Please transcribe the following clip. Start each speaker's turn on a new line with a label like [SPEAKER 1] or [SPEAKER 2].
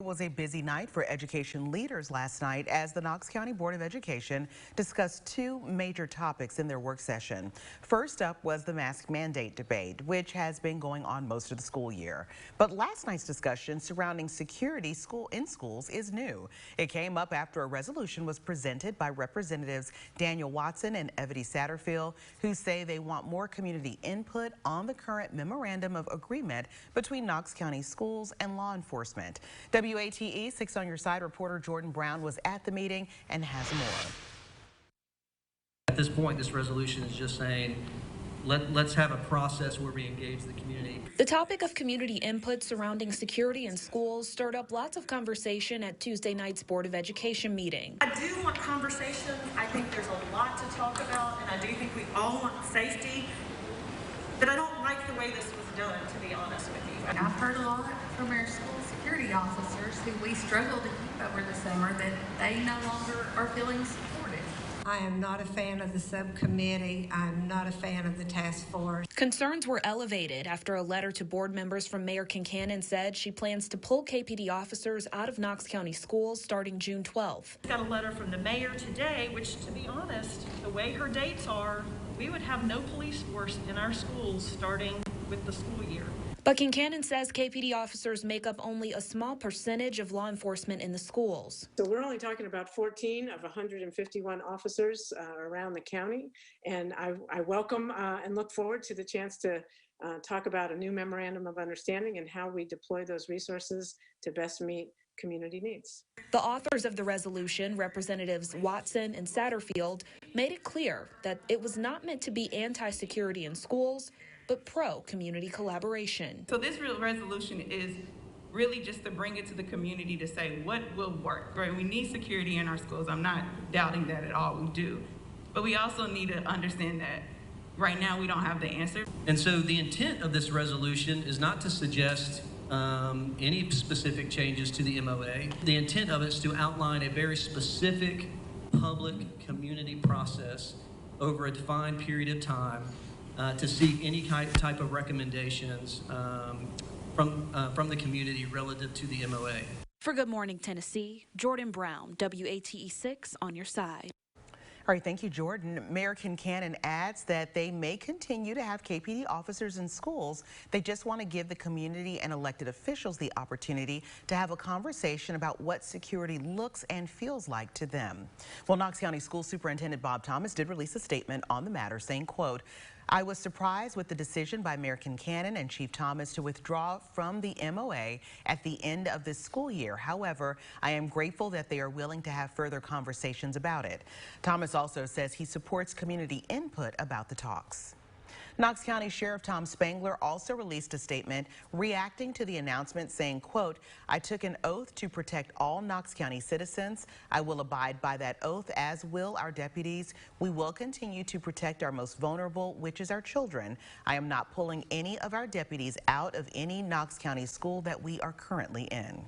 [SPEAKER 1] It was a busy night for education leaders last night as the Knox County Board of Education discussed two major topics in their work session. First up was the mask mandate debate, which has been going on most of the school year. But last night's discussion surrounding security in schools is new. It came up after a resolution was presented by Representatives Daniel Watson and Evity Satterfield, who say they want more community input on the current memorandum of agreement between Knox County schools and law enforcement. WATE 6 on your side reporter Jordan Brown was at the meeting and has more.
[SPEAKER 2] At this point, this resolution is just saying, let's have a process where we engage the community.
[SPEAKER 3] The topic of community input surrounding security in schools stirred up lots of conversation at Tuesday night's Board of Education meeting.
[SPEAKER 4] I do want conversation. I think there's a lot to talk about, and I do think we all want safety, but I don't like the way this was done, to be honest with you.
[SPEAKER 5] I've heard a lot from our school security officers who we struggled to keep over the summer that they no longer are feeling supported.
[SPEAKER 6] I am not a fan of the subcommittee. I'm not a fan of the task force.
[SPEAKER 3] Concerns were elevated after a letter to board members from Mayor Kincannon said she plans to pull KPD officers out of Knox County schools starting June 12th.
[SPEAKER 4] Got a letter from the mayor today, which, to be honest, the way her dates are, we would have no police force in our schools starting with the school year.
[SPEAKER 3] But Kincannon says KPD officers make up only a small percentage of law enforcement in the schools.
[SPEAKER 7] So we're only talking about 14 of 151 officers around the county, and I welcome and look forward to the chance to talk about a new memorandum of understanding and how we deploy those resources to best meet community needs.
[SPEAKER 3] The authors of the resolution, Representatives Watson and Satterfield, made it clear that it was not meant to be anti-security in schools, but pro-community collaboration.
[SPEAKER 8] So this real resolution is really just to bring it to the community to say what will work, right? We need security in our schools. I'm not doubting that at all, we do. But we also need to understand that right now we don't have the answer.
[SPEAKER 2] And so the intent of this resolution is not to suggest any specific changes to the MOA. The intent of it is to outline a very specific public community process over a defined period of time to seek any type of recommendations from the community relative to the MOA.
[SPEAKER 3] For Good Morning Tennessee, Jordan Brown, WATE 6 on your side.
[SPEAKER 1] All right, thank you, Jordan. Mayor Kincannon adds that they may continue to have KPD officers in schools. They just want to give the community and elected officials the opportunity to have a conversation about what security looks and feels like to them. Well, Knox County School Superintendent Bob Thomas did release a statement on the matter saying, quote, "I was surprised with the decision by Mayor Kincannon and Chief Thomas to withdraw from the MOA at the end of this school year. However, I am grateful that they are willing to have further conversations about it." Thomas also says he supports community input about the talks. Knox County Sheriff Tom Spangler also released a statement reacting to the announcement saying, quote, "I took an oath to protect all Knox County citizens. I will abide by that oath, as will our deputies. We will continue to protect our most vulnerable, which is our children. I am not pulling any of our deputies out of any Knox County school that we are currently in."